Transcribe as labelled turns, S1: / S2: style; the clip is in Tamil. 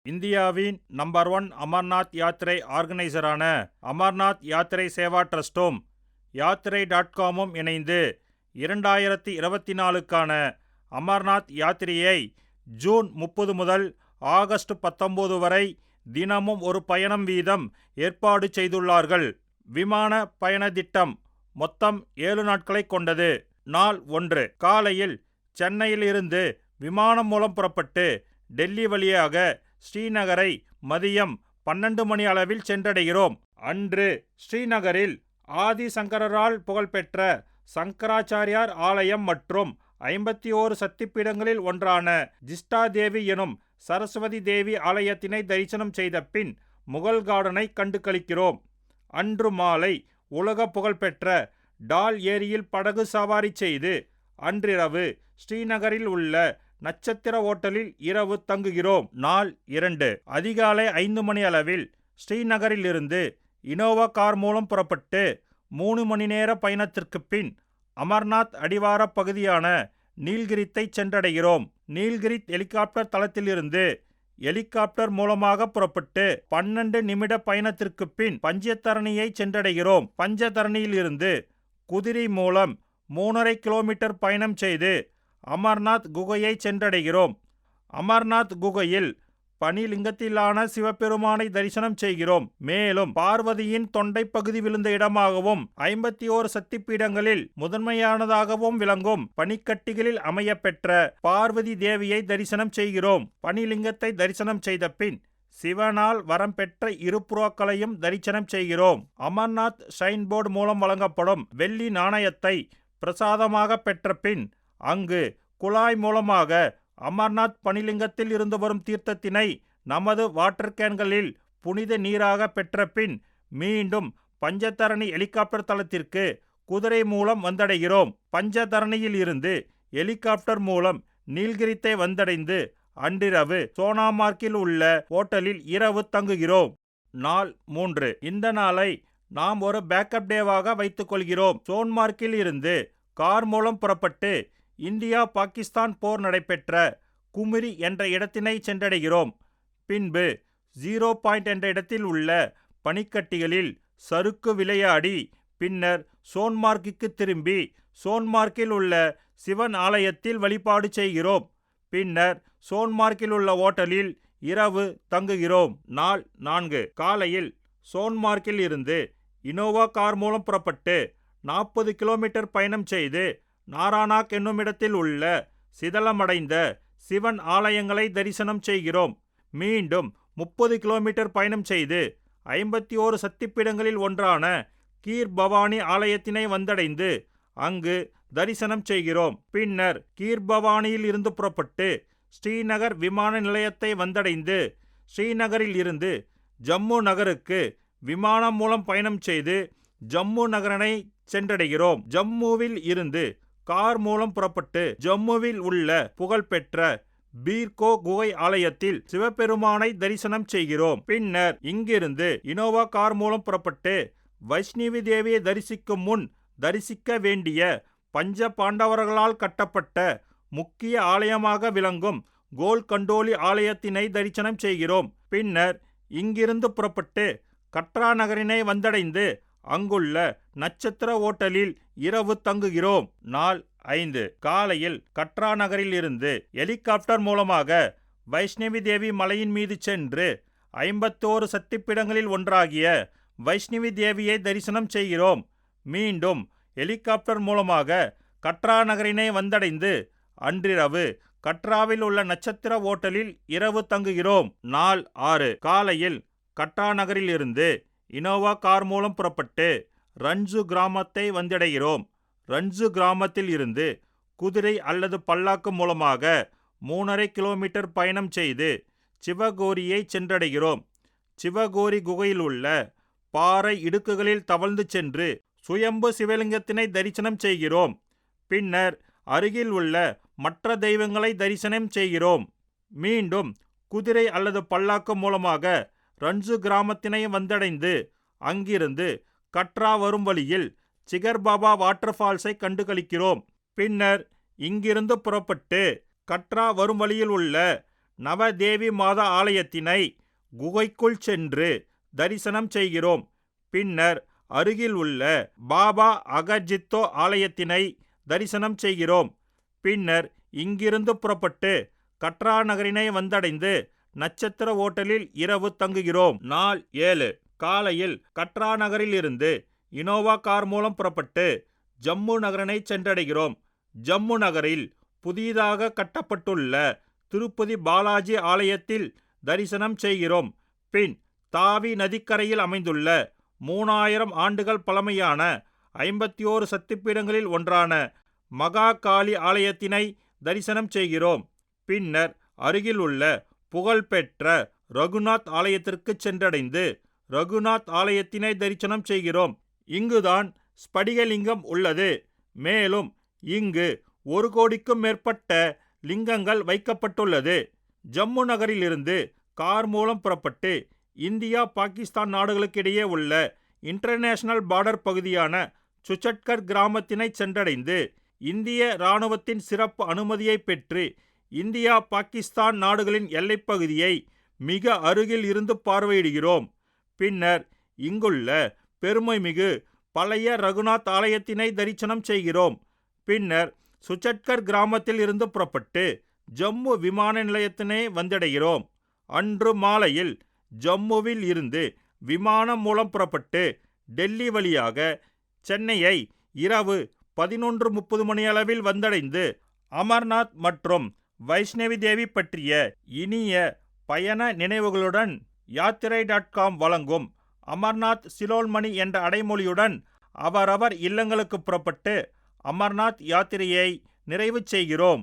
S1: இந்தியாவின் நம்பர் 1 அமர்நாத் யாத்திரை ஆர்கனைசரான அமர்நாத் யாத்திரை சேவா ட்ரஸ்டும் யாத்திரை.comமும் இணைந்து 2024க்கான அமர்நாத் யாத்திரையை ஜூன் 30 முதல் ஆகஸ்ட் 19 வரை தினமும் ஒரு பயணம் வீதம் ஏற்பாடு செய்துள்ளார்கள். விமான பயண திட்டம் மொத்தம் 7 நாட்களை கொண்டது. நாள் 1 காலையில் சென்னையில் இருந்து விமானம் மூலம் புறப்பட்டு டெல்லி வழியாக ஸ்ரீநகரை மதியம் 12 மணி அளவில் சென்றடைகிறோம். அன்று ஸ்ரீநகரில் ஆதி சங்கரரால் புகழ்பெற்ற சங்கராச்சாரியார் ஆலயம் மற்றும் 51 சக்திபீடங்களில் ஒன்றான ஜிஷ்டா தேவி எனும் சரஸ்வதி தேவி ஆலயத்தினை தரிசனம் செய்த பின் முகல் கார்டனை கண்டு களிக்கிறோம். அன்று மாலை உலக புகழ்பெற்ற டால் ஏரியில் படகு சவாரி செய்து அன்றிரவு ஸ்ரீநகரில் உள்ள நட்சத்திர ஓட்டலில் இரவு தங்குகிறோம். நாள் 2 அதிகாலை 5 மணி அளவில் ஸ்ரீநகரில் இருந்து இனோவா கார் மூலம் புறப்பட்டு 3 மணி நேர பயணத்திற்கு பின் அமர்நாத் அடிவார பகுதியான நீல்கிரித்தை சென்றடைகிறோம். நீல்கிரித் ஹெலிகாப்டர் தளத்திலிருந்து ஹெலிகாப்டர் மூலமாக புறப்பட்டு 12 நிமிட பயணத்திற்கு பின் பஞ்சதரணியை சென்றடைகிறோம். பஞ்சதரணியில் இருந்து குதிரை மூலம் 3.5 கிலோமீட்டர் பயணம் செய்து அமர்நாத் குகையை சென்றடைகிறோம். அமர்நாத் குகையில் பனிலிங்கத்திலான சிவபெருமானை தரிசனம் செய்கிறோம். மேலும் பார்வதியின் தொண்டை பகுதி விழுந்த இடமாகவும் 51 சக்தி பீடங்களில் முதன்மையானதாகவும் விளங்கும் பனிக்கட்டிகளில் அமையப்பெற்ற பார்வதி தேவியை தரிசனம் செய்கிறோம். பனிலிங்கத்தை தரிசனம் செய்த பின் சிவனால் வரம் பெற்ற இரு புறாக்களையும் தரிசனம் செய்கிறோம். அமர்நாத் ஷைன் போர்டு மூலம் வழங்கப்படும் வெள்ளி நாணயத்தை பிரசாதமாக பெற்ற பின் அங்கு குழாய் மூலமாக அமர்நாத் பனிலிங்கத்தில் இருந்து வரும் தீர்த்தத்தினை நமது வாட்டர் கேன்களில் புனித நீராக பெற்ற பின் மீண்டும் பஞ்சதரணி ஹெலிகாப்டர் தளத்திற்கு குதிரை மூலம் வந்தடைகிறோம். பஞ்சதரணியில் இருந்து ஹெலிகாப்டர் மூலம் நீல்கிரித்தை வந்தடைந்து அன்றிரவு சோனாமார்க்கில் உள்ள ஓட்டலில் இரவு தங்குகிறோம். நாள் 3 இந்த நாளை நாம் ஒரு பேக்கப் டேவாக வைத்துக் கொள்கிறோம். சோன்மார்க்கில் இருந்து கார் மூலம் புறப்பட்டு இந்தியா பாகிஸ்தான் போர் நடைபெற்ற குமிரி என்ற இடத்தினை சென்றடைகிறோம். பின்பு 0 பாயிண்ட் என்ற இடத்தில் உள்ள பனிக்கட்டிகளில் சறுக்கு விளையாடி பின்னர் சோன்மார்க்குக்கு திரும்பி சோன்மார்க்கில் உள்ள சிவன் ஆலயத்தில் வழிபாடு செய்கிறோம். பின்னர் சோன்மார்க்கில் உள்ள ஓட்டலில் இரவு தங்குகிறோம். நாள் 4 காலையில் சோன்மார்க்கில் இருந்து இனோவா கார் மூலம் புறப்பட்டு 40 கிலோமீட்டர் பயணம் செய்து நாரானாக் என்னுமிடத்தில் உள்ள சிதலமடைந்த சிவன் ஆலயங்களை தரிசனம் செய்கிறோம். மீண்டும் 30 கிலோமீட்டர் பயணம் செய்து 51 சக்திபீடங்களில் ஒன்றான கீர் பவானி ஆலயத்தினை வந்தடைந்து அங்கு தரிசனம் செய்கிறோம். பின்னர் கீர் பவானியில் இருந்து புறப்பட்டு ஸ்ரீநகர் விமான நிலையத்தை வந்தடைந்து ஸ்ரீநகரில் இருந்து ஜம்மு நகருக்கு விமானம் மூலம் பயணம் செய்து ஜம்மு நகரனை சென்றடைகிறோம். ஜம்முவில் இருந்து கார் மூலம் புறப்பட்டு ஜம்முவில் உள்ள புகழ்பெற்ற பீர்கோ குகை ஆலயத்தில் சிவபெருமானை தரிசனம் செய்கிறோம். பின்னர் இங்கிருந்து இனோவா கார் மூலம் புறப்பட்டு வைஷ்ணவி தேவியை தரிசிக்கும் முன் தரிசிக்க வேண்டிய பஞ்ச பாண்டவர்களால் கட்டப்பட்ட முக்கிய ஆலயமாக விளங்கும் கோல்கண்டோலி ஆலயத்தினை தரிசனம் செய்கிறோம். பின்னர் இங்கிருந்து புறப்பட்டு கட்ரா நகரினை வந்தடைந்து அங்குள்ள நட்சத்திர ஓட்டலில் இரவு தங்குகிறோம். நாள் 5 காலையில் கட்ரா நகரில் இருந்து ஹெலிகாப்டர் மூலமாக வைஷ்ணவி தேவி மலையின் மீது சென்று 51 சக்திபீடங்களில் ஒன்றாகிய வைஷ்ணவி தேவியை தரிசனம் செய்கிறோம். மீண்டும் ஹெலிகாப்டர் மூலமாக கட்ரா நகரினை வந்தடைந்து அன்றிரவு கட்ராவில் உள்ள நட்சத்திர ஓட்டலில் இரவு தங்குகிறோம். நாள் 6 காலையில் கட்ரா நகரில் இருந்து இனோவா கார் மூலம் புறப்பட்டு ரன்சு கிராமத்தை வந்தடைகிறோம். ரன்சு கிராமத்தில் இருந்து குதிரை அல்லது பல்லாக்கு மூலமாக 3.5 கிலோமீட்டர் பயணம் செய்து சிவகோரியை சென்றடைகிறோம். சிவகோரி குகையில் உள்ள பாறை இடுக்குகளில் தவழ்ந்து சென்று சுயம்பு சிவலிங்கத்தினை தரிசனம் செய்கிறோம். பின்னர் அருகில் உள்ள மற்ற தெய்வங்களை தரிசனம் செய்கிறோம். மீண்டும் குதிரை அல்லது பல்லாக்கு மூலமாக ரன்சு கிராமத்தினை வந்தடைந்து அங்கிருந்து கட்ரா வரும் வழியில் சிகர் பாபா வாட்டர் ஃபால்ஸை கண்டு களிக்கிறோம். பின்னர் இங்கிருந்து புறப்பட்டு கட்ரா வரும் வழியில் உள்ள நவதேவி மாதா ஆலயத்தினை குகைக்குள் சென்று தரிசனம் செய்கிறோம். பின்னர் அருகில் உள்ள பாபா அகர்ஜித்தோ ஆலயத்தினை தரிசனம் செய்கிறோம். பின்னர் இங்கிருந்து புறப்பட்டு கட்ரா நகரினை வந்தடைந்து நட்சத்திர ஓட்டலில் இரவு தங்குகிறோம். நாள் 7. காலையில் கட்ரா நகரில் இருந்து இனோவா கார் மூலம் புறப்பட்டு ஜம்மு நகரனை சென்றடைகிறோம். ஜம்மு நகரில் புதிதாக கட்டப்பட்டுள்ள திருப்பதி பாலாஜி ஆலயத்தில் தரிசனம் செய்கிறோம். பின் தாவி நதிக்கரையில் அமைந்துள்ள 3000 ஆண்டுகள் பழமையான 51 சக்திபீடங்களில் ஒன்றான மகா காளி ஆலயத்தினை தரிசனம் செய்கிறோம். பின்னர் அருகில் உள்ள புகழ்பெற்ற ரகுநாத் ஆலயத்திற்கு சென்றடைந்து ரகுநாத் ஆலயத்தினை தரிசனம் செய்கிறோம். இங்குதான் ஸ்படிகலிங்கம் உள்ளது. மேலும் இங்கு 1 கோடிக்கும் மேற்பட்ட லிங்கங்கள் வைக்கப்பட்டுள்ளது. ஜம்மு நகரிலிருந்து கார் மூலம் புறப்பட்டு இந்தியா பாகிஸ்தான் நாடுகளுக்கிடையே உள்ள இன்டர்நேஷனல் பார்டர் பகுதியான சுச்சட்கர் கிராமத்தினை சென்றடைந்து இந்திய இராணுவத்தின் சிறப்பு அனுமதியை பெற்று இந்தியா பாகிஸ்தான் நாடுகளின் எல்லைப்பகுதியை மிக அருகில் இருந்து பார்வையிடுகிறோம். பின்னர் இங்குள்ள பெருமைமிகு பழைய ரகுநாத் ஆலயத்தினை தரிசனம் செய்கிறோம். பின்னர் சுச்சட்கர் கிராமத்தில் இருந்து புறப்பட்டு ஜம்மு விமான நிலையத்தினை வந்தடைகிறோம். அன்று மாலையில் ஜம்முவில் இருந்து விமானம் மூலம் புறப்பட்டு டெல்லி வழியாக சென்னையை இரவு 11:30 மணியளவில் வந்தடைந்து அமர்நாத் மற்றும் வைஷ்ணவி தேவி பற்றிய இனிய பயண நினைவுகளுடன் யாத்திரை.com வழங்கும் அமர்நாத் சிரோன்மணி என்ற அடைமொழியுடன் அவரவர் இல்லங்களுக்கு புறப்பட்டு அமர்நாத் யாத்திரையை நிறைவு செய்கிறோம்.